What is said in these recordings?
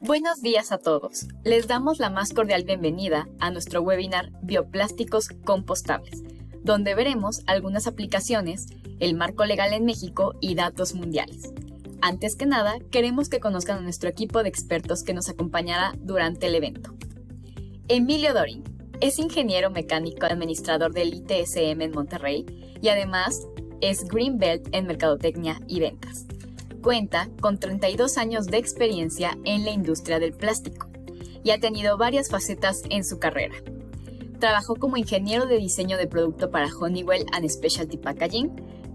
Buenos días a todos. Les damos la más cordial bienvenida a nuestro webinar Bioplásticos Compostables, donde veremos algunas aplicaciones, el marco legal en México y datos mundiales. Antes que nada, queremos que conozcan a nuestro equipo de expertos que nos acompañará durante el evento. Emilio Doring es ingeniero mecánico administrador del ITSM en Monterrey y además es Green Belt en Mercadotecnia y Ventas. Cuenta con 32 años de experiencia en la industria del plástico y ha tenido varias facetas en su carrera. Trabajó como ingeniero de diseño de producto para Honeywell and Specialty Packaging,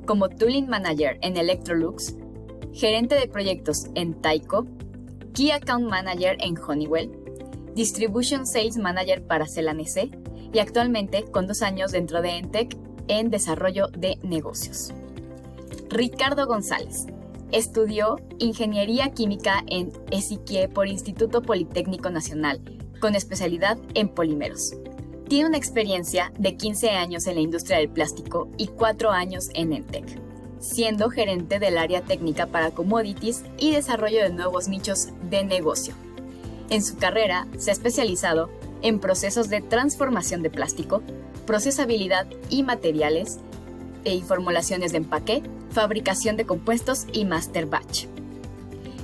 como Tooling Manager en Electrolux, gerente de proyectos en Tyco, Key Account Manager en Honeywell, Distribution Sales Manager para Celanese y actualmente con 2 años dentro de ENTEC en desarrollo de negocios. Ricardo González estudió Ingeniería Química en ESIQUIE por Instituto Politécnico Nacional, con especialidad en polímeros. Tiene una experiencia de 15 años en la industria del plástico y 4 años en ENTEC, siendo gerente del área técnica para commodities y desarrollo de nuevos nichos de negocio. En su carrera se ha especializado en procesos de transformación de plástico, procesabilidad y materiales, y formulaciones de empaque, fabricación de compuestos y master batch.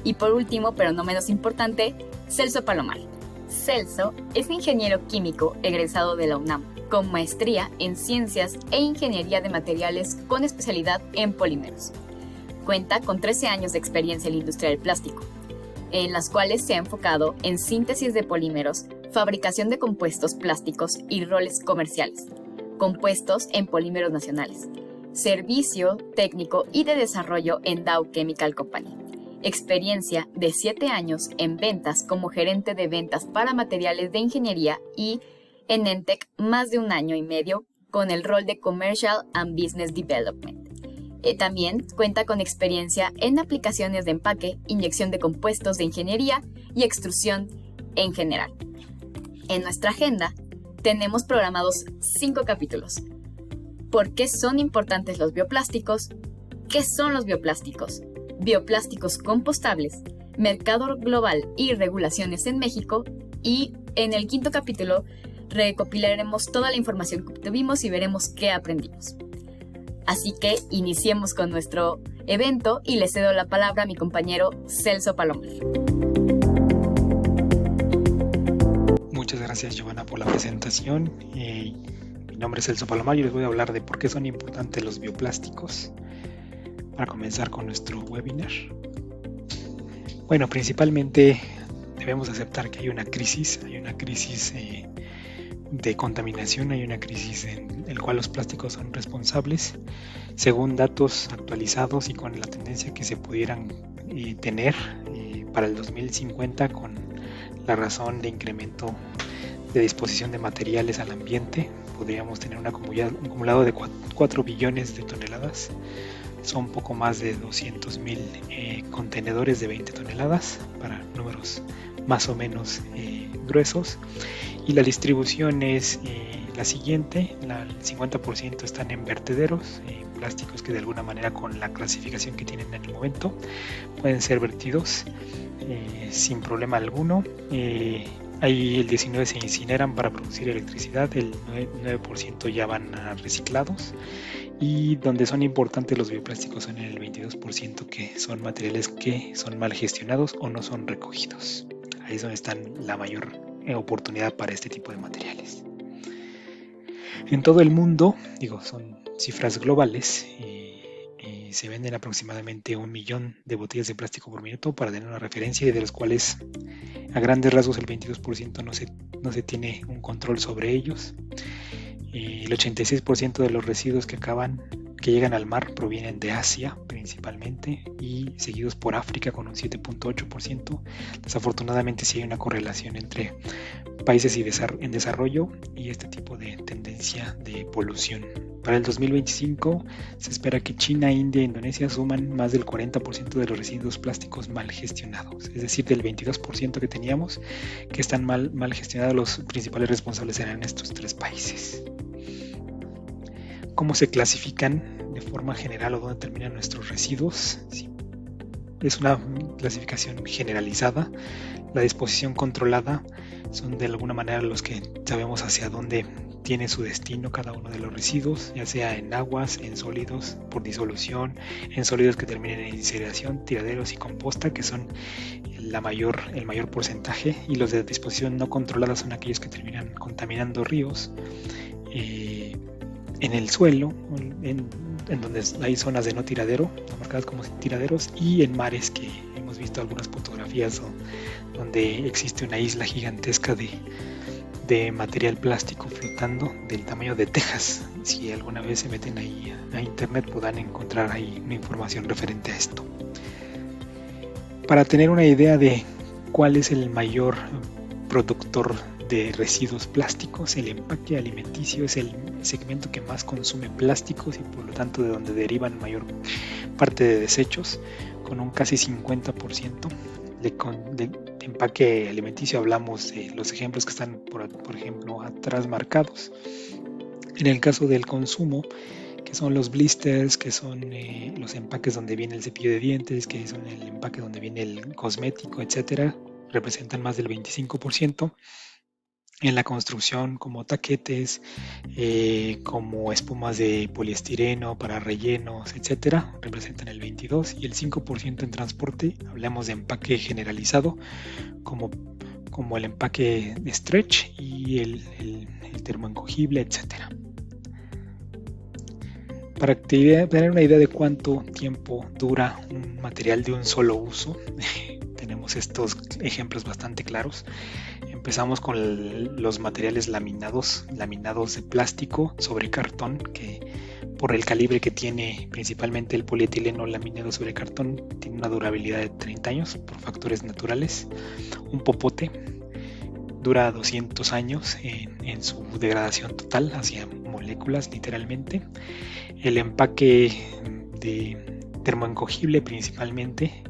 Y por último, pero no menos importante, Celso Palomar. Celso es ingeniero químico egresado de la UNAM, con maestría en Ciencias e Ingeniería de Materiales con especialidad en polímeros. Cuenta con 13 años de experiencia en la industria del plástico, en las cuales se ha enfocado en síntesis de polímeros, fabricación de compuestos plásticos y roles comerciales, compuestos en polímeros nacionales, servicio técnico y de desarrollo en Dow Chemical Company. Experiencia de 7 años en ventas como gerente de ventas para materiales de ingeniería y en ENTEC más de 1 año y medio con el rol de Commercial and Business Development. También cuenta con experiencia en aplicaciones de empaque, inyección de compuestos de ingeniería y extrusión en general. En nuestra agenda tenemos programados 5 capítulos. ¿Por qué son importantes los bioplásticos? ¿Qué son los bioplásticos? Bioplásticos compostables, mercado global y regulaciones en México. Y en el 5º capítulo recopilaremos toda la información que obtuvimos y veremos qué aprendimos. Así que iniciemos con nuestro evento y le cedo la palabra a mi compañero Celso Palomar. Muchas gracias, Giovanna, por la presentación. Mi nombre es Celso Palomar y les voy a hablar de por qué son importantes los bioplásticos para comenzar con nuestro webinar. Bueno, principalmente debemos aceptar que hay una crisis de contaminación, hay una crisis en la cual los plásticos son responsables, según datos actualizados y con la tendencia que se pudieran tener para el 2050 con la razón de incremento de disposición de materiales al ambiente. Podríamos tener un acumulado de 4 billones de toneladas. Son poco más de 200,000 contenedores de 20 toneladas para números más o menos gruesos. Y la distribución es la siguiente: el 50% están en vertederos, plásticos que de alguna manera, con la clasificación que tienen en el momento, pueden ser vertidos sin problema alguno. Ahí el 19% se incineran para producir electricidad, el 9% ya van a reciclados, y donde son importantes los bioplásticos son en el 22%, que son materiales que son mal gestionados o no son recogidos. Ahí es donde está la mayor oportunidad para este tipo de materiales. En todo el mundo, son cifras globales, se venden aproximadamente 1 millón de botellas de plástico por minuto, para tener una referencia, y de las cuales a grandes rasgos el 22% no se tiene un control sobre ellos. El 86% de los residuos que llegan al mar provienen de Asia principalmente, y seguidos por África con un 7.8%. Desafortunadamente sí hay una correlación entre países en desarrollo y este tipo de tendencia de polución. Para el 2025 se espera que China, India e Indonesia suman más del 40% de los residuos plásticos mal gestionados. Es decir, del 22% que teníamos que están mal gestionados, los principales responsables eran estos 3 países. ¿Cómo se clasifican de forma general o dónde terminan nuestros residuos? Sí. Es una clasificación generalizada. la disposición controlada son de alguna manera los que sabemos hacia dónde tiene su destino cada uno de los residuos, ya sea en aguas, en sólidos por disolución, en sólidos que terminen en incineración, tiraderos y composta, que son el mayor porcentaje, y los de disposición no controlada son aquellos que terminan contaminando ríos, en el suelo, en donde hay zonas de no tiradero, no marcadas como tiraderos, y en mares, que hemos visto algunas fotografías donde existe una isla gigantesca de material plástico flotando del tamaño de Texas. Si alguna vez se meten ahí a internet podrán encontrar ahí una información referente a esto. Para tener una idea de cuál es el mayor productor de residuos plásticos, el empaque alimenticio es el segmento que más consume plásticos y por lo tanto de donde derivan mayor parte de desechos, con un casi 50%. De empaque alimenticio hablamos de los ejemplos que están por ejemplo atrás marcados. En el caso del consumo, que son los blisters, que son los empaques donde viene el cepillo de dientes, que son el empaque donde viene el cosmético, etcétera, representan más del 25%. En la construcción, como taquetes, como espumas de poliestireno para rellenos, etcétera, representan el 22%, y el 5% en transporte. Hablamos de empaque generalizado, como el empaque de stretch y el termoencogible, etcétera. Para tener una idea de cuánto tiempo dura un material de un solo uso, tenemos estos ejemplos bastante claros. Empezamos con los materiales laminados de plástico sobre cartón, que por el calibre que tiene, principalmente el polietileno laminado sobre cartón, tiene una durabilidad de 30 años por factores naturales. Un popote dura 200 años en su degradación total hacia moléculas, literalmente. El empaque de termoencogible principalmente,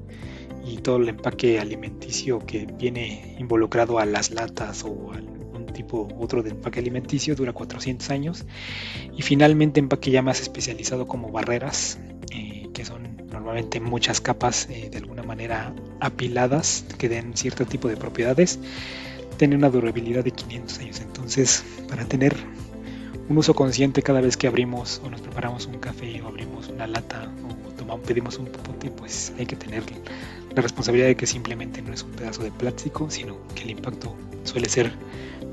y todo el empaque alimenticio que viene involucrado a las latas o algún tipo otro de empaque alimenticio, dura 400 años. Y finalmente empaque ya más especializado como barreras, que son normalmente muchas capas de alguna manera apiladas que den cierto tipo de propiedades, tiene una durabilidad de 500 años. Entonces, para tener un uso consciente cada vez que abrimos o nos preparamos un café o abrimos una lata o pedimos un popote, pues hay que tener la responsabilidad de que simplemente no es un pedazo de plástico, sino que el impacto suele ser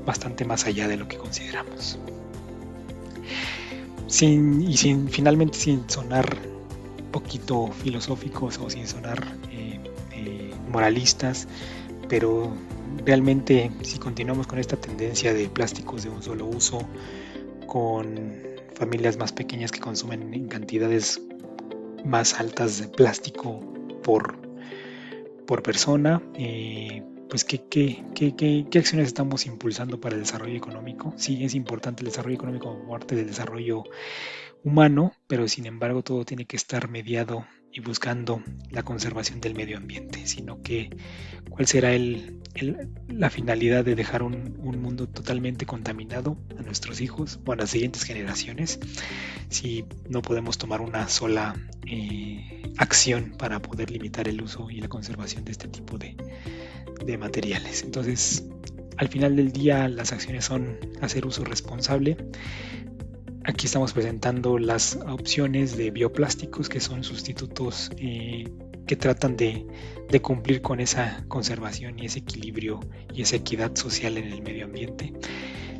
bastante más allá de lo que consideramos. Finalmente, sin sonar poquito filosóficos o sin sonar moralistas, pero realmente si continuamos con esta tendencia de plásticos de un solo uso, con familias más pequeñas que consumen en cantidades más altas de plástico por persona, pues ¿qué acciones estamos impulsando para el desarrollo económico? Sí, es importante el desarrollo económico como parte del desarrollo humano, pero sin embargo todo tiene que estar mediado y buscando la conservación del medio ambiente, sino que cuál será la finalidad de dejar un mundo totalmente contaminado a nuestros hijos o a las siguientes generaciones si no podemos tomar una sola acción para poder limitar el uso y la conservación de este tipo de materiales. Entonces, al final del día, las acciones son hacer uso responsable. Aquí estamos presentando las opciones de bioplásticos, que son sustitutos que tratan de cumplir con esa conservación y ese equilibrio y esa equidad social en el medio ambiente,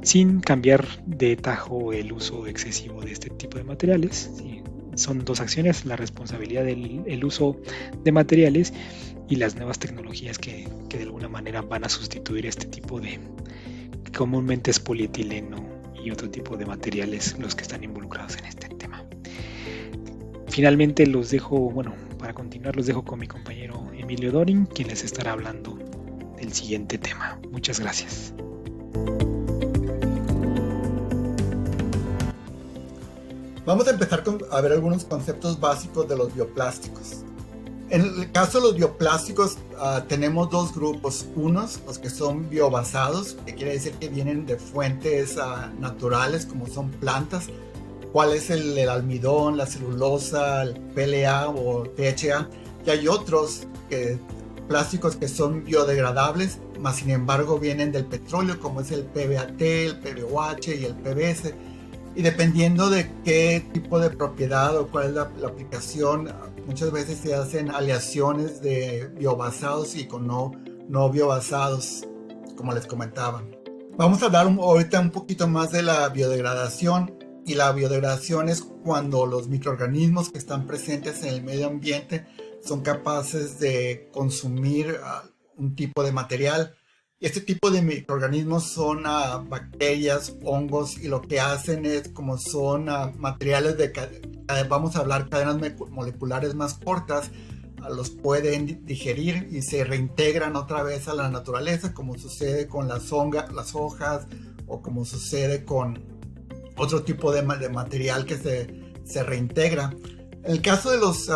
sin cambiar de tajo el uso excesivo de este tipo de materiales. Sí, son dos acciones: la responsabilidad del uso de materiales y las nuevas tecnologías que de alguna manera van a sustituir este tipo de, comúnmente es polietileno y otro tipo de materiales los que están involucrados en este tema. Finalmente para continuar los dejo con mi compañero Emilio Dorin, quien les estará hablando del siguiente tema. Muchas gracias. Vamos a empezar a ver algunos conceptos básicos de los bioplásticos. En el caso de los bioplásticos, tenemos dos grupos. Unos, los que son biobasados, que quiere decir que vienen de fuentes naturales, como son plantas. ¿Cuál es el almidón, la celulosa, el PLA o THA? Y hay otros que bioplásticos que son biodegradables, mas sin embargo vienen del petróleo, como es el PBAT, el PBOH y el PBS. Y dependiendo de qué tipo de propiedad o cuál es la aplicación, muchas veces se hacen aleaciones de biobasados y con no biobasados, como les comentaba. Vamos a hablar ahorita un poquito más de la biodegradación. Y la biodegradación es cuando los microorganismos que están presentes en el medio ambiente son capaces de consumir un tipo de material. Este tipo de microorganismos son bacterias, hongos, y lo que hacen es, como son materiales vamos a hablar cadenas moleculares más cortas, los pueden digerir y se reintegran otra vez a la naturaleza, como sucede con las hojas o como sucede con otro tipo de material que se reintegra. En el caso de los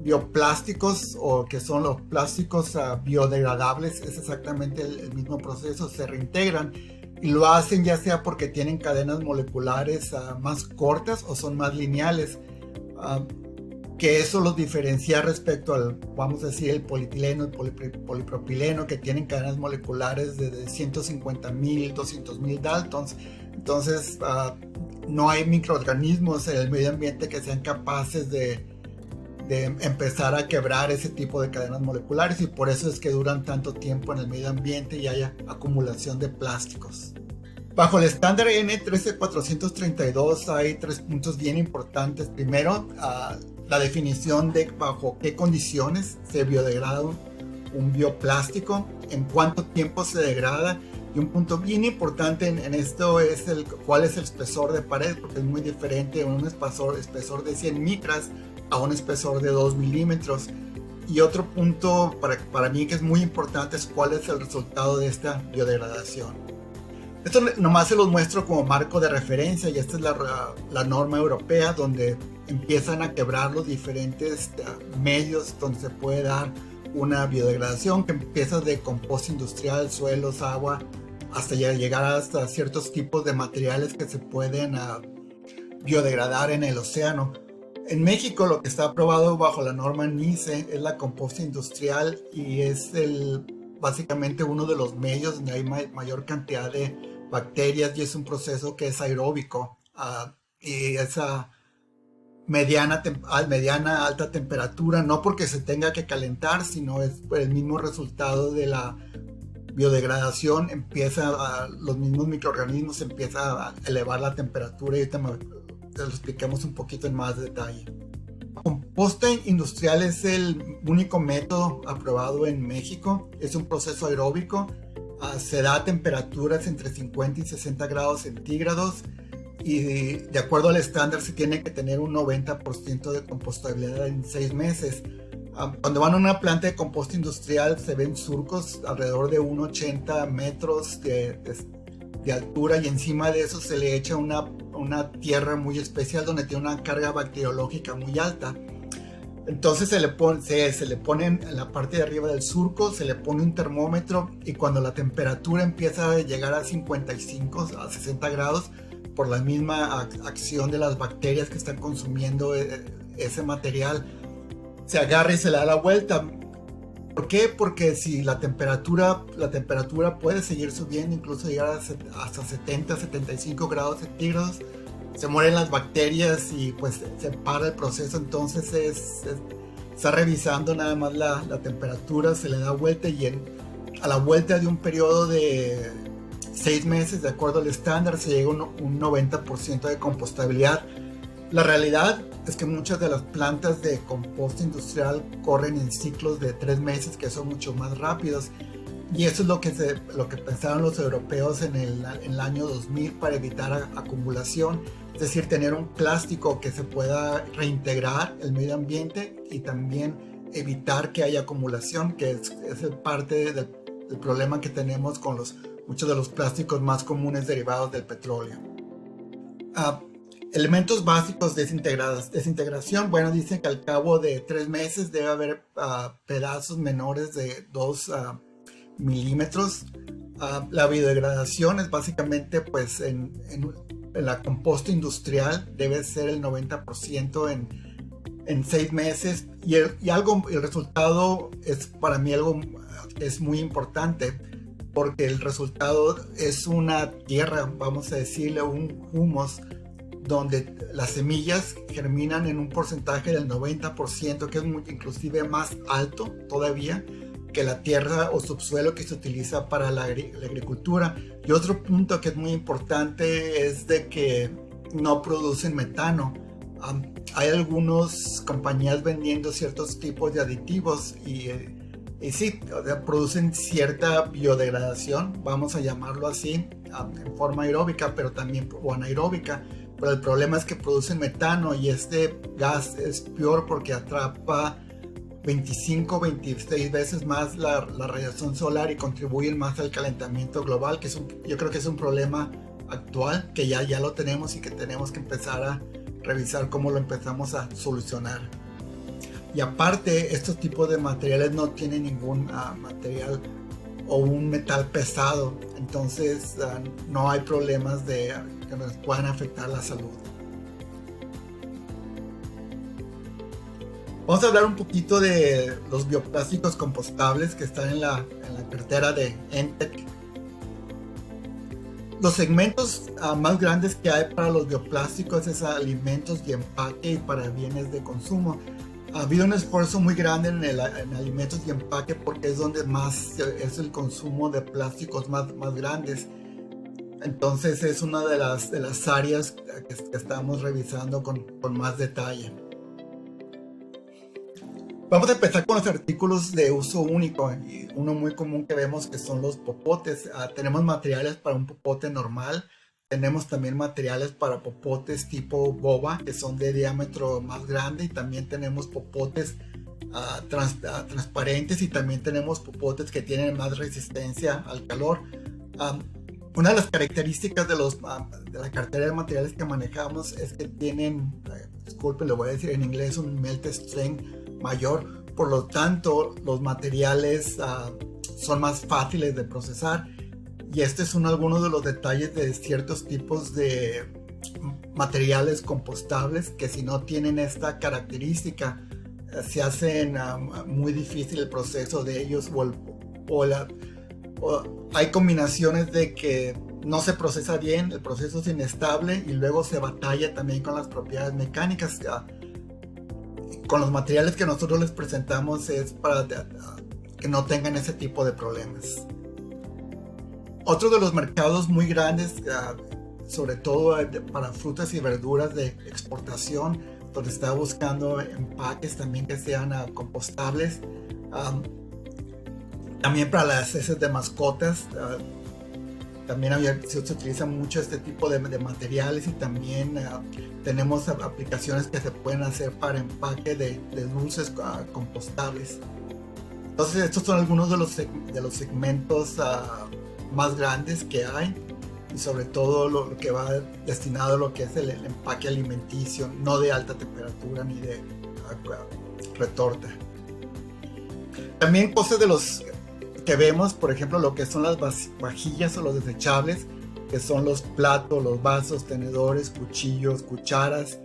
bioplásticos, o que son los plásticos biodegradables, es exactamente el mismo proceso, se reintegran y lo hacen ya sea porque tienen cadenas moleculares más cortas o son más lineales, que eso los diferencia respecto al, vamos a decir, el polietileno, el polipropileno, que tienen cadenas moleculares de 150.000, 200.000 Daltons. Entonces no hay microorganismos en el medio ambiente que sean capaces de empezar a quebrar ese tipo de cadenas moleculares, y por eso es que duran tanto tiempo en el medio ambiente y haya acumulación de plásticos. Bajo el estándar N13432 hay 3 puntos bien importantes. Primero, la definición de bajo qué condiciones se biodegrada un bioplástico, en cuánto tiempo se degrada. Y un punto bien importante en esto es cuál es el espesor de pared, porque es muy diferente un espesor de 100 micras a un espesor de 2 milímetros. Y otro punto para mí que es muy importante es cuál es el resultado de esta biodegradación. Esto nomás se los muestro como marco de referencia, y esta es la norma europea, donde empiezan a quebrar los diferentes medios donde se puede dar una biodegradación, que empieza de composta industrial, suelos, agua, hasta llegar hasta ciertos tipos de materiales que se pueden biodegradar en el océano. En México lo que está aprobado bajo la norma NICE es la composta industrial, y es básicamente uno de los medios donde hay mayor cantidad de bacterias, y es un proceso que es aeróbico, y esa mediana alta temperatura, no porque se tenga que calentar, sino es el mismo resultado de la biodegradación. Los mismos microorganismos empiezan a elevar la temperatura, y ahorita te lo expliquemos un poquito en más detalle. La composta industrial es el único método aprobado en México. Es un proceso aeróbico, se da a temperaturas entre 50 y 60 grados centígrados, y de acuerdo al estándar se tiene que tener un 90% de compostabilidad en 6 meses. Cuando van a una planta de composta industrial se ven surcos alrededor de 1,80 metros de altura, y encima de eso se le echa una tierra muy especial donde tiene una carga bacteriológica muy alta. Entonces se le pone en la parte de arriba del surco, se le pone un termómetro, y cuando la temperatura empieza a llegar a 55 a 60 grados, por la misma acción de las bacterias que están consumiendo ese material, se agarra y se le da la vuelta. ¿Por qué? Porque si la temperatura puede seguir subiendo, incluso llegar hasta 70, 75 grados centígrados, se mueren las bacterias y pues se para el proceso. Entonces está revisando nada más la temperatura, se le da vuelta, y a la vuelta de un periodo de 6 meses, de acuerdo al estándar, se llega a un 90% de compostabilidad. La realidad es que muchas de las plantas de composta industrial corren en ciclos de 3 meses, que son mucho más rápidos, y eso es lo que pensaron los europeos en el año 2000 para evitar acumulación, es decir, tener un plástico que se pueda reintegrar el medio ambiente y también evitar que haya acumulación, que es parte del problema que tenemos con muchos de los plásticos más comunes derivados del petróleo. Elementos básicos de desintegración. Bueno, dicen que al cabo de 3 meses debe haber pedazos menores de 2 milímetros. La biodegradación es básicamente, pues, en la composta industrial debe ser el 90% en en 6 meses el resultado es para mí algo es muy importante, porque el resultado es una tierra, vamos a decirle, un humus, donde las semillas germinan en un porcentaje del 90%, que es inclusive más alto todavía que la tierra o subsuelo que se utiliza para la agricultura. Y otro punto que es muy importante es de que no producen metano. Hay algunas compañías vendiendo ciertos tipos de aditivos y sí, producen cierta biodegradación, vamos a llamarlo así, en forma aeróbica, pero también o anaeróbica. Pero el problema es que producen metano, y este gas es peor porque atrapa 26 veces más la radiación solar y contribuye más al calentamiento global, que yo creo que es un problema actual que ya lo tenemos y que tenemos que empezar a revisar cómo lo empezamos a solucionar. Y aparte, estos tipos de materiales no tienen ningún material o un metal pesado, entonces no hay problemas que nos puedan afectar la salud. Vamos a hablar un poquito de los bioplásticos compostables que están en la cartera de ENTEC. Los segmentos más grandes que hay para los bioplásticos es alimentos y empaque y para bienes de consumo. Ha habido un esfuerzo muy grande en alimentos y empaque porque es donde más es el consumo de plásticos más grandes. Entonces es una de las áreas que estamos revisando con más detalle. Vamos a empezar con los artículos de uso único, y uno muy común que vemos que son los popotes. Tenemos materiales para un popote normal, tenemos también materiales para popotes tipo boba, que son de diámetro más grande, y también tenemos popotes transparentes, y también tenemos popotes que tienen más resistencia al calor. Una de las características de la cartera de materiales que manejamos es que tienen, disculpen, lo voy a decir en inglés, un melt strength mayor, por lo tanto los materiales son más fáciles de procesar, y este es alguno de los detalles de ciertos tipos de materiales compostables que si no tienen esta característica se hacen muy difícil el proceso de ellos, o hay combinaciones de que no se procesa bien, el proceso es inestable y luego se batalla también con las propiedades mecánicas. Con los materiales que nosotros les presentamos es para que no tengan ese tipo de problemas. Otro de los mercados muy grandes, sobre todo para frutas y verduras de exportación, donde está buscando empaques también que sean compostables. También para las heces de mascotas, también se utiliza mucho este tipo de materiales, y también tenemos aplicaciones que se pueden hacer para empaque de dulces compostables. Entonces estos son algunos de los segmentos más grandes que hay, y sobre todo lo que va destinado a lo que es el empaque alimenticio, no de alta temperatura ni de retorta. También cosas de los que vemos, por ejemplo, lo que son las vajillas o los desechables, que son los platos, los vasos, tenedores, cuchillos, cucharas.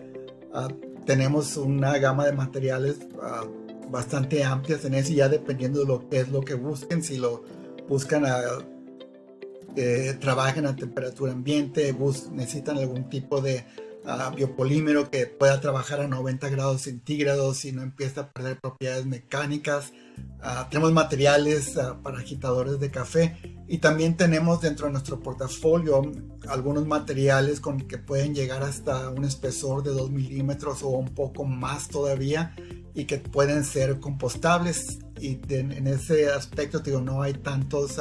Tenemos una gama de materiales bastante amplias en eso, y ya dependiendo de lo que es lo que busquen, si lo buscan trabajen a temperatura ambiente, necesitan algún tipo de biopolímero que pueda trabajar a 90 grados centígrados y no empieza a perder propiedades mecánicas. Tenemos materiales para agitadores de café, y también tenemos dentro de nuestro portafolio algunos materiales que pueden llegar hasta un espesor de 2 milímetros o un poco más todavía, y que pueden ser compostables, y en ese aspecto no hay tantos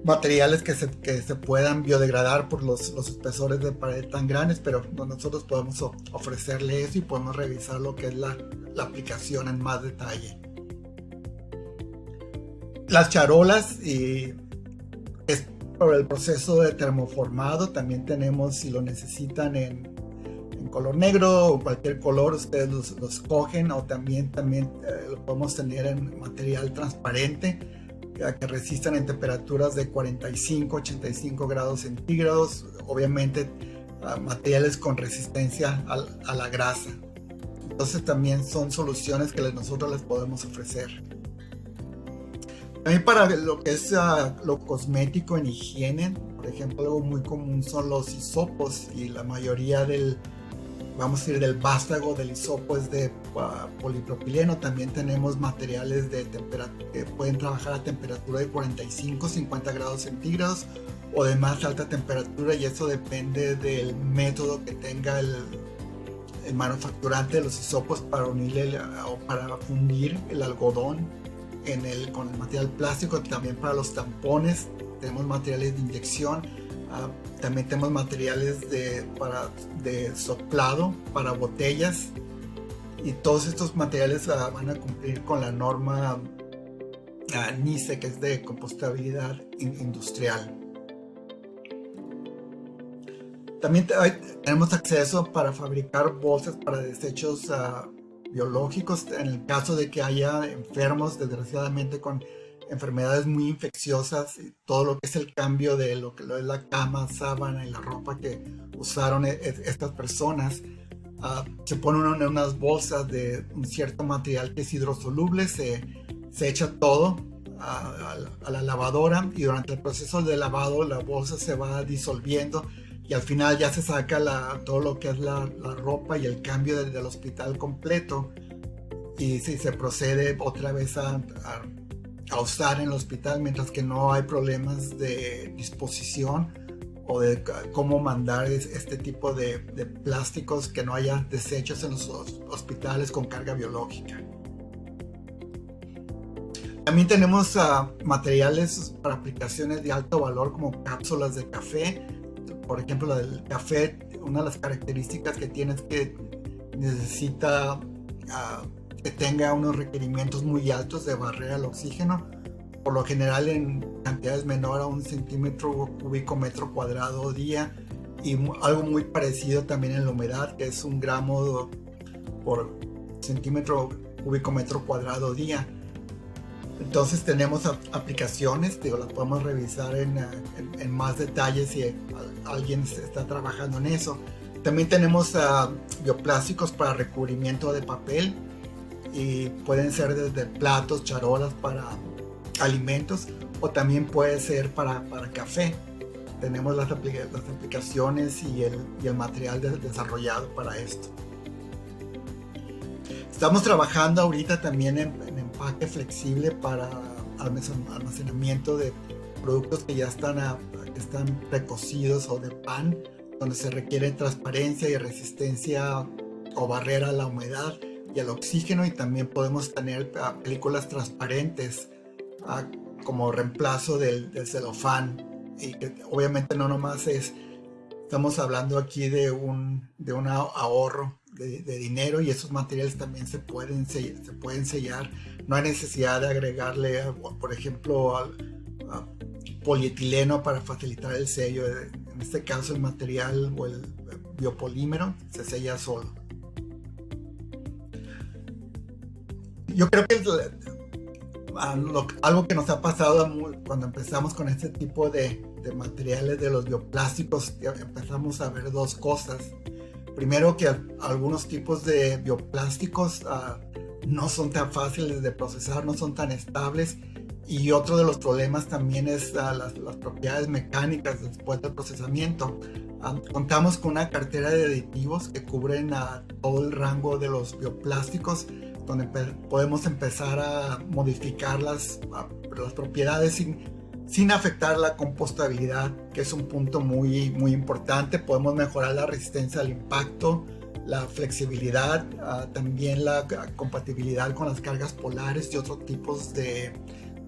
materiales que se puedan biodegradar por los espesores de pared tan grandes, pero nosotros podemos ofrecerle eso y podemos revisar lo que es la aplicación en más detalle. Las charolas, es por el proceso de termoformado. También tenemos, si lo necesitan en color negro o cualquier color, ustedes los cogen, o también lo podemos tener en material transparente que resistan en temperaturas de 45-85 grados centígrados, obviamente materiales con resistencia a la grasa. Entonces también son soluciones que nosotros les podemos ofrecer. También para lo que es lo cosmético en higiene, por ejemplo, algo muy común son los hisopos, y la mayoría del vástago del hisopo es de polipropileno. También tenemos materiales que pueden trabajar a temperatura de 45-50 grados centígrados o de más alta temperatura, y eso depende del método que tenga el manufacturante de los hisopos para unirle o para fundir el algodón con el material plástico. También para los tampones tenemos materiales de inyección. También tenemos materiales de soplado para botellas, y todos estos materiales van a cumplir con la norma NICE, que es de compostabilidad industrial. También tenemos acceso para fabricar bolsas para desechos biológicos en el caso de que haya enfermos, desgraciadamente, con enfermedades muy infecciosas, y todo lo que es el cambio de lo que es la cama, sábana y la ropa que usaron estas personas. Se ponen en unas bolsas de un cierto material que es hidrosoluble, se echa todo a la lavadora, y durante el proceso de lavado la bolsa se va disolviendo, y al final ya se saca todo lo que es la ropa y el cambio del hospital completo, y se procede otra vez a usar en el hospital, mientras que no hay problemas de disposición o de cómo mandar este tipo de plásticos, que no haya desechos en los hospitales con carga biológica. También tenemos materiales para aplicaciones de alto valor, como cápsulas de café. Por ejemplo, el café, una de las características que tiene es que necesita que tenga unos requerimientos muy altos de barrera al oxígeno, por lo general en cantidades menor a 1 centímetro cúbico metro cuadrado día, y algo muy parecido también en la humedad, que es 1 gramo por centímetro cúbico metro cuadrado día. Entonces tenemos aplicaciones, las podemos revisar en más detalle si alguien está trabajando en eso. También tenemos bioplásticos para recubrimiento de papel, y pueden ser desde platos, charolas para alimentos, o también puede ser para café. Tenemos las aplicaciones y el material desarrollado para esto. Estamos trabajando ahorita también en empaque flexible para almacenamiento de productos que ya están precocidos o de pan, donde se requiere transparencia y resistencia o barrera a la humedad y al oxígeno, y también podemos tener películas transparentes como reemplazo del celofán, y que obviamente no nomás estamos hablando aquí de un ahorro de dinero, y esos materiales también se pueden sellar. No hay necesidad de agregarle, por ejemplo, polietileno para facilitar el sello. En este caso el material o el biopolímero se sella solo. Yo creo que algo que nos ha pasado cuando empezamos con este tipo de materiales de los bioplásticos, empezamos a ver dos cosas. Primero, que algunos tipos de bioplásticos no son tan fáciles de procesar, no son tan estables, y otro de los problemas también es las propiedades mecánicas después del procesamiento. Contamos con una cartera de aditivos que cubren todo el rango de los bioplásticos, donde podemos empezar a modificar las propiedades sin afectar la compostabilidad, que es un punto muy, muy importante. Podemos mejorar la resistencia al impacto, la flexibilidad, también la compatibilidad con las cargas polares y otros tipos de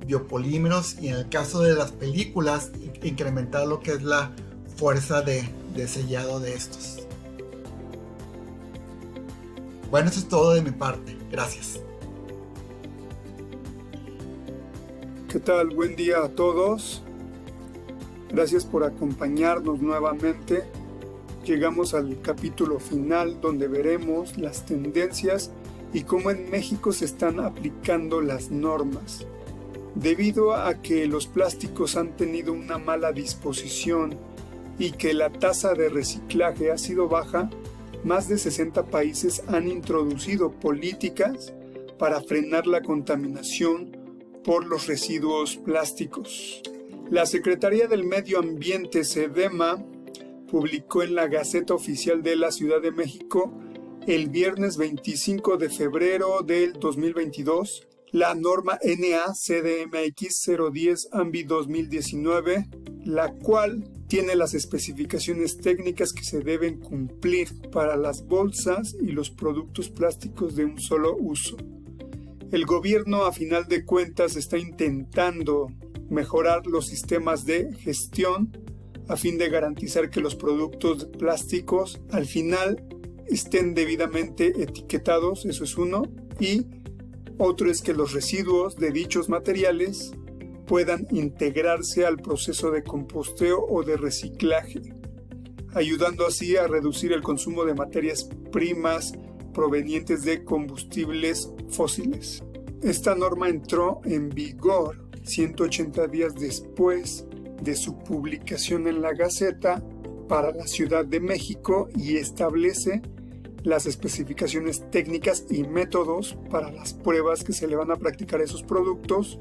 biopolímeros, y en el caso de las películas, incrementar lo que es la fuerza de sellado de estos. Bueno, eso es todo de mi parte. Gracias. ¿Qué tal? Buen día a todos. Gracias por acompañarnos nuevamente. Llegamos al capítulo final, donde veremos las tendencias y cómo en México se están aplicando las normas. Debido a que los plásticos han tenido una mala disposición y que la tasa de reciclaje ha sido baja, más de 60 países han introducido políticas para frenar la contaminación por los residuos plásticos. La Secretaría del Medio Ambiente, SEDEMA, publicó en la Gaceta Oficial de la Ciudad de México el viernes 25 de febrero del 2022 la norma NA-CDMX 010 AMBI 2019, la cual tiene las especificaciones técnicas que se deben cumplir para las bolsas y los productos plásticos de un solo uso. El gobierno, a final de cuentas, está intentando mejorar los sistemas de gestión a fin de garantizar que los productos plásticos al final estén debidamente etiquetados, eso es uno, y otro es que los residuos de dichos materiales puedan integrarse al proceso de composteo o de reciclaje, ayudando así a reducir el consumo de materias primas provenientes de combustibles fósiles. Esta norma entró en vigor 180 días después de su publicación en la Gaceta para la Ciudad de México y establece las especificaciones técnicas y métodos para las pruebas que se le van a practicar a esos productos.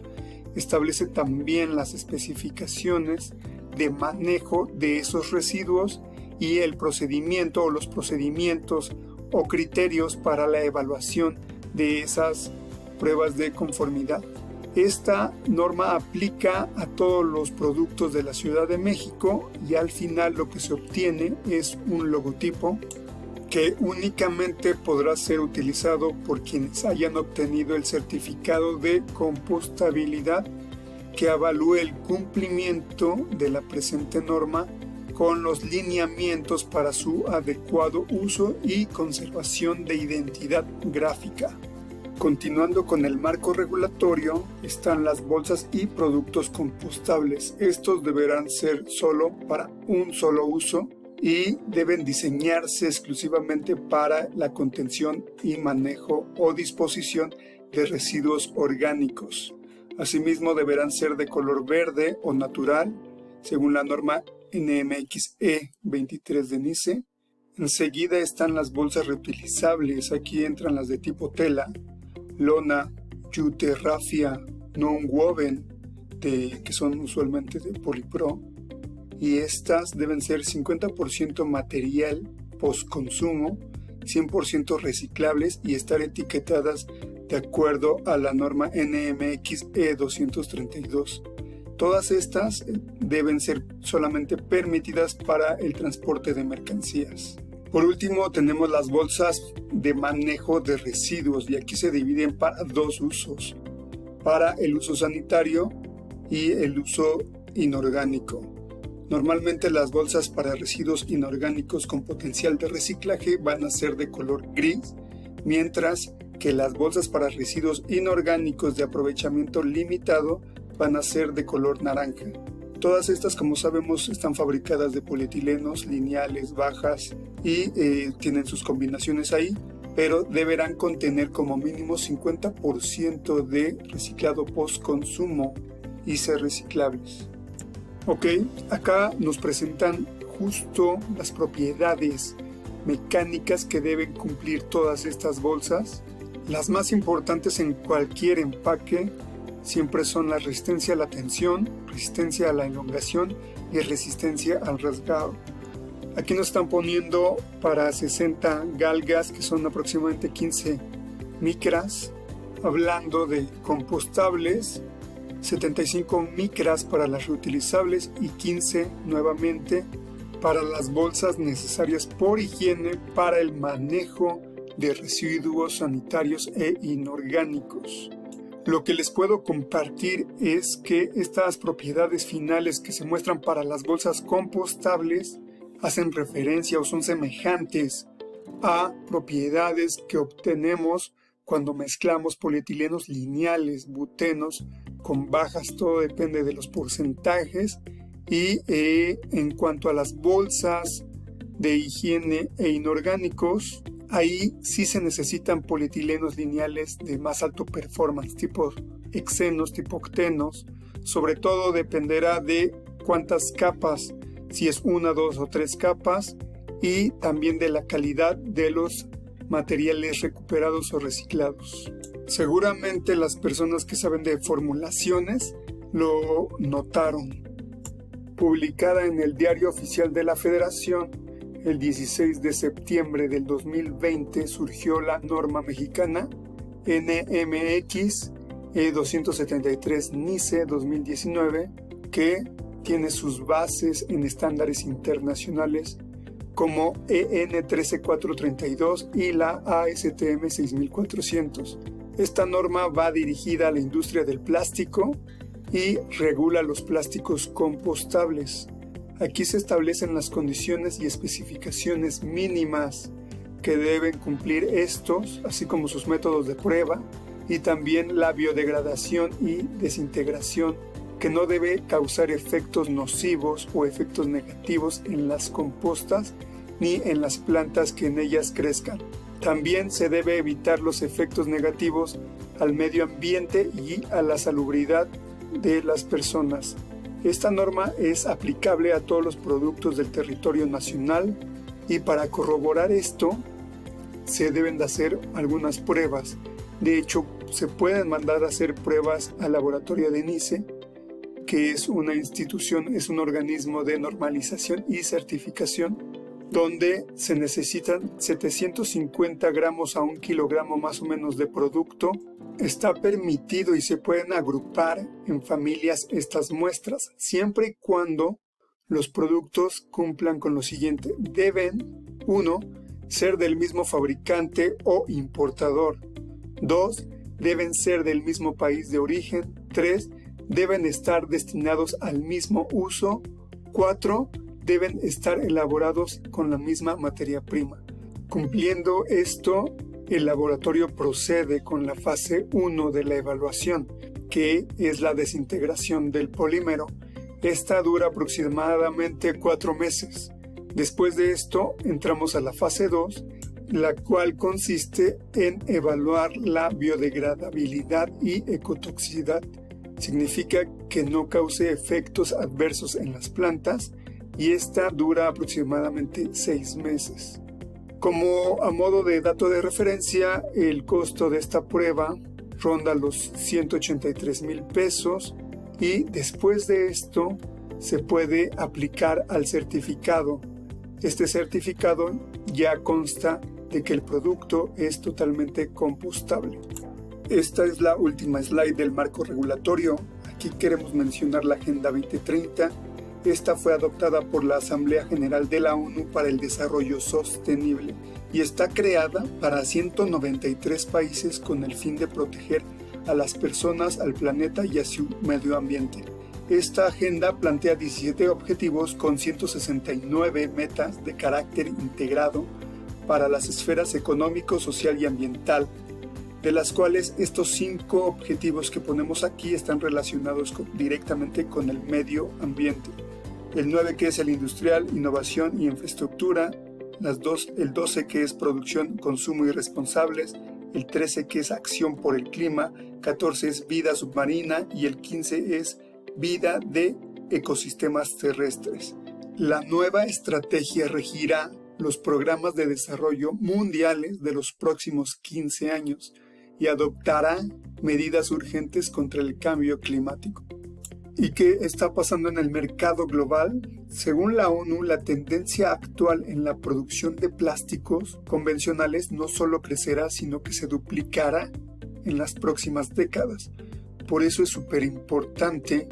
Establece también las especificaciones de manejo de esos residuos y el procedimiento o los procedimientos o criterios para la evaluación de esas pruebas de conformidad. Esta norma aplica a todos los productos de la Ciudad de México y al final lo que se obtiene es un logotipo que únicamente podrá ser utilizado por quienes hayan obtenido el certificado de compostabilidad que avalúe el cumplimiento de la presente norma con los lineamientos para su adecuado uso y conservación de identidad gráfica. Continuando con el marco regulatorio, están las bolsas y productos compostables. Estos deberán ser solo para un solo uso y deben diseñarse exclusivamente para la contención y manejo o disposición de residuos orgánicos. Asimismo, deberán ser de color verde o natural, según la norma NMXE 23 de NICE. Enseguida están las bolsas reutilizables. Aquí entran las de tipo tela, lona, jute, rafia, non-woven, que son usualmente de Polipro. Y estas deben ser 50% material post-consumo, 100% reciclables y estar etiquetadas de acuerdo a la norma NMXE 232. Todas estas deben ser solamente permitidas para el transporte de mercancías. Por último, tenemos las bolsas de manejo de residuos y aquí se dividen para dos usos: para el uso sanitario y el uso inorgánico. Normalmente las bolsas para residuos inorgánicos con potencial de reciclaje van a ser de color gris, mientras que las bolsas para residuos inorgánicos de aprovechamiento limitado van a ser de color naranja. Todas estas, como sabemos, están fabricadas de polietilenos, lineales, bajas y tienen sus combinaciones ahí, pero deberán contener como mínimo 50% de reciclado post-consumo y ser reciclables. Ok, acá nos presentan justo las propiedades mecánicas que deben cumplir todas estas bolsas. Las más importantes en cualquier empaque siempre son la resistencia a la tensión, resistencia a la elongación y resistencia al rasgado. Aquí nos están poniendo para 60 galgas, que son aproximadamente 15 micras. Hablando de compostables, 75 micras para las reutilizables y 15 nuevamente para las bolsas necesarias por higiene para el manejo de residuos sanitarios e inorgánicos. Lo que les puedo compartir es que estas propiedades finales que se muestran para las bolsas compostables hacen referencia o son semejantes a propiedades que obtenemos cuando mezclamos polietilenos lineales, butenos con bajas. Todo depende de los porcentajes. Y en cuanto a las bolsas de higiene e inorgánicos, ahí sí se necesitan polietilenos lineales de más alto performance, tipo hexenos, tipo octenos. Sobre todo dependerá de cuántas capas, si es 1, 2 o 3 capas, y también de la calidad de los materiales recuperados o reciclados. Seguramente las personas que saben de formulaciones lo notaron. Publicada en el Diario Oficial de la Federación, el 16 de septiembre del 2020 surgió la norma mexicana NMX 273 NICE 2019, que tiene sus bases en estándares internacionales como EN 13432 y la ASTM 6400. Esta norma va dirigida a la industria del plástico y regula los plásticos compostables. Aquí se establecen las condiciones y especificaciones mínimas que deben cumplir estos, así como sus métodos de prueba, y también la biodegradación y desintegración, que no debe causar efectos nocivos o efectos negativos en las compostas ni en las plantas que en ellas crezcan. También se debe evitar los efectos negativos al medio ambiente y a la salubridad de las personas. Esta norma es aplicable a todos los productos del territorio nacional y para corroborar esto se deben de hacer algunas pruebas. De hecho, se pueden mandar a hacer pruebas al laboratorio de NICE, que es una institución, es un organismo de normalización y certificación, donde se necesitan 750 gramos a 1 kilogramo más o menos de producto. Está permitido y se pueden agrupar en familias estas muestras, siempre y cuando los productos cumplan con lo siguiente. Deben, 1, ser del mismo fabricante o importador. 2, deben ser del mismo país de origen. 3, deben estar destinados al mismo uso. 4, deben estar elaborados con la misma materia prima. Cumpliendo esto, el laboratorio procede con la fase 1 de la evaluación, que es la desintegración del polímero. Esta dura aproximadamente 4 meses. Después de esto, entramos a la fase 2, la cual consiste en evaluar la biodegradabilidad y ecotoxicidad. Significa que no cause efectos adversos en las plantas, y esta dura aproximadamente 6 meses. Como a modo de dato de referencia, el costo de esta prueba ronda los 183,000 pesos y después de esto se puede aplicar al certificado. Este certificado ya consta de que el producto es totalmente compostable. Esta es la última slide del marco regulatorio. Aquí queremos mencionar la Agenda 2030. Esta fue adoptada por la Asamblea General de la ONU para el Desarrollo Sostenible y está creada para 193 países con el fin de proteger a las personas, al planeta y a su medio ambiente. Esta agenda plantea 17 objetivos con 169 metas de carácter integrado para las esferas económico, social y ambiental, de las cuales estos 5 objetivos que ponemos aquí están relacionados directamente con el medio ambiente. El 9 que es el industrial, innovación y infraestructura, el 12 que es producción, consumo y responsables, el 13 que es acción por el clima, 14 es vida submarina y el 15 es vida de ecosistemas terrestres. La nueva estrategia regirá los programas de desarrollo mundiales de los próximos 15 años y adoptará medidas urgentes contra el cambio climático. ¿Y qué está pasando en el mercado global? Según la ONU, la tendencia actual en la producción de plásticos convencionales no solo crecerá, sino que se duplicará en las próximas décadas. Por eso es súper importante,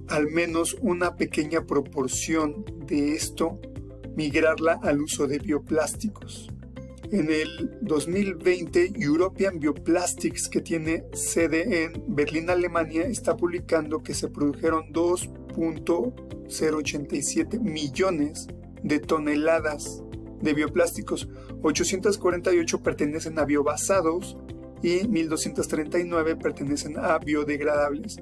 al menos una pequeña proporción de esto, migrarla al uso de bioplásticos. En el 2020, European Bioplastics, que tiene sede en Berlín, Alemania, está publicando que se produjeron 2.087 millones de toneladas de bioplásticos. 848 pertenecen a biobasados y 1.239 pertenecen a biodegradables.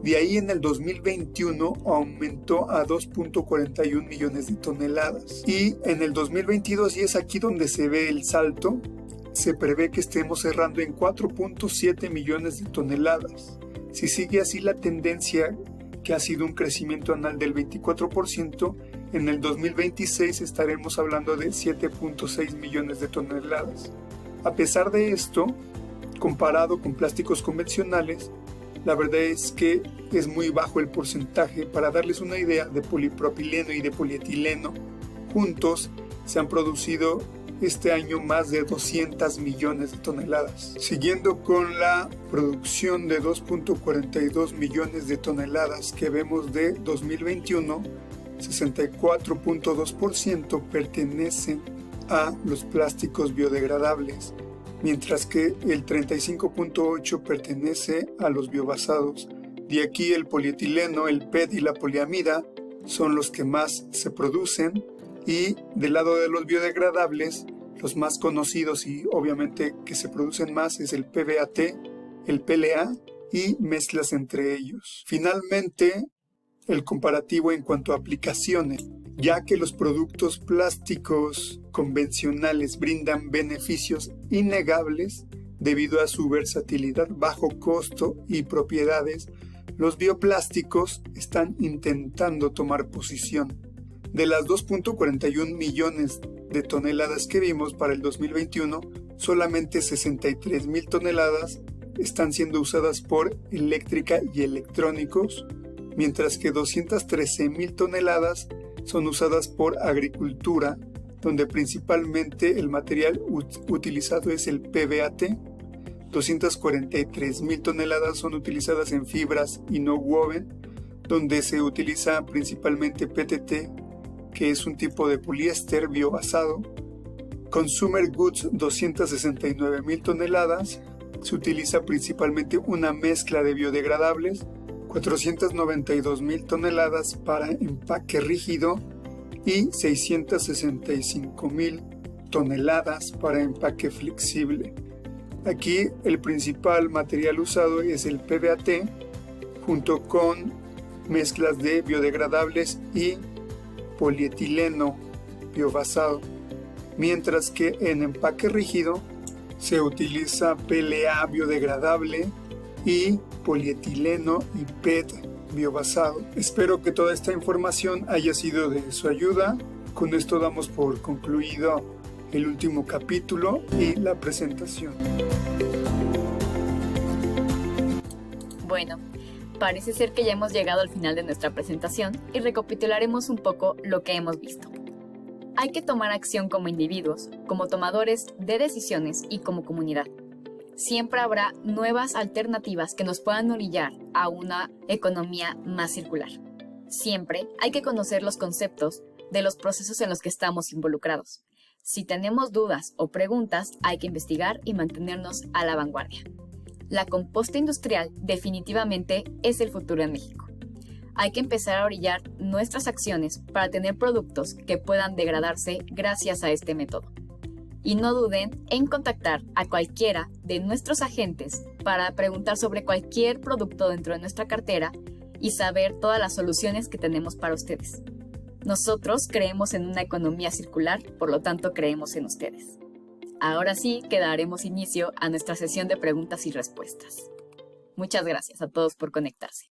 De ahí en el 2021 aumentó a 2.41 millones de toneladas. Y en el 2022, y es aquí donde se ve el salto, se prevé que estemos cerrando en 4.7 millones de toneladas. Si sigue así la tendencia, que ha sido un crecimiento anual del 24%, En el 2026 estaremos hablando de 7.6 millones de toneladas. A pesar de esto, comparado con plásticos convencionales, la verdad es que es muy bajo el porcentaje. Para darles una idea, de polipropileno y de polietileno juntos se han producido este año más de 200 millones de toneladas. Siguiendo con la producción de 2.42 millones de toneladas que vemos de 2021, 64.2% pertenecen a los plásticos biodegradables, mientras que el 35.8% pertenece a los biobasados. De aquí el polietileno, el PET y la poliamida son los que más se producen, y del lado de los biodegradables, los más conocidos y obviamente que se producen más es el PBAT, el PLA y mezclas entre ellos. Finalmente, el comparativo en cuanto a aplicaciones, ya que los productos plásticos convencionales brindan beneficios innegables debido a su versatilidad, bajo costo y propiedades, los bioplásticos están intentando tomar posición. De las 2.41 millones de toneladas que vimos para el 2021, solamente 63,000 toneladas están siendo usadas por eléctrica y electrónicos, mientras que 213,000 toneladas son usadas por agricultura, donde principalmente el material utilizado es el PBAT. 243,000 toneladas son utilizadas en fibras y no woven, donde se utiliza principalmente PTT, que es un tipo de poliéster biobasado. Consumer Goods, 269,000 toneladas, se utiliza principalmente una mezcla de biodegradables. 492,000 toneladas para empaque rígido y 665,000 toneladas para empaque flexible. Aquí el principal material usado es el PBAT, junto con mezclas de biodegradables y polietileno biobasado, mientras que en empaque rígido se utiliza PLA biodegradable y polietileno y PET biobasado. Espero que toda esta información haya sido de su ayuda. Con esto damos por concluido el último capítulo y la presentación. Bueno, parece ser que ya hemos llegado al final de nuestra presentación y recapitularemos un poco lo que hemos visto. Hay que tomar acción como individuos, como tomadores de decisiones y como comunidad. Siempre habrá nuevas alternativas que nos puedan orillar a una economía más circular. Siempre hay que conocer los conceptos de los procesos en los que estamos involucrados. Si tenemos dudas o preguntas, hay que investigar y mantenernos a la vanguardia. La composta industrial definitivamente es el futuro en México. Hay que empezar a orillar nuestras acciones para tener productos que puedan degradarse gracias a este método. Y no duden en contactar a cualquiera de nuestros agentes para preguntar sobre cualquier producto dentro de nuestra cartera y saber todas las soluciones que tenemos para ustedes. Nosotros creemos en una economía circular, por lo tanto creemos en ustedes. Ahora sí que daremos inicio a nuestra sesión de preguntas y respuestas. Muchas gracias a todos por conectarse.